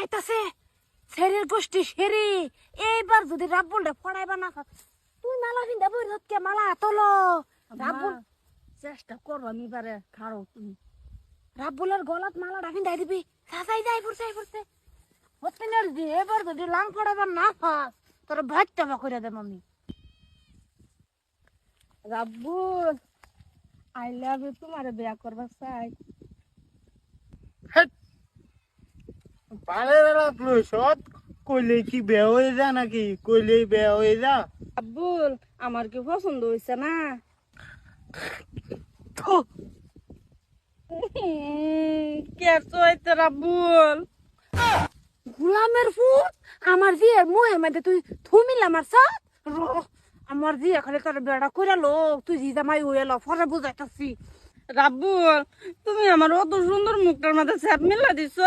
আইতাছে ছেড়ের গোষ্ঠী সেরি এইবার যদি রাব্বুলটা ফড়াইবা না তুই মালা ভিন্দা বই কে মালা তোলো রাব্বুল চেষ্টা করবো আমি এবারে খাড়ো তুমি রাব্বুলের গলাত মালাটা ভিন্দাই দিবি সাজাই যাই পড়ছে হতে না দি এবার যদি লাং ফড়াইবা না পাস তোর ভাতটা বা করে দেব আমি রাব্বুল আই লাভ ইউ তোমারে বিয়া করবা চাই পারে রাখলো সৎ কইলে কি বেয়া হয়ে যা নাকি কইলেই বেয়া হয়ে যা রাব্বুল আমার কি পছন্দ হইছে না তো কে চইতে রাব্বুল গোলামের ফুট আমার দিয়ে মুহের মধ্যে তুই থুমিল আমার সাথ আমার দিয়ে খালি তোর বেড়া করে লো তুই জি জামাই হয়ে লো ফরে বুঝাইতাছি রাব্বুল তুমি আমার অত সুন্দর মুখটার মধ্যে স্যাপ মিলা দিছ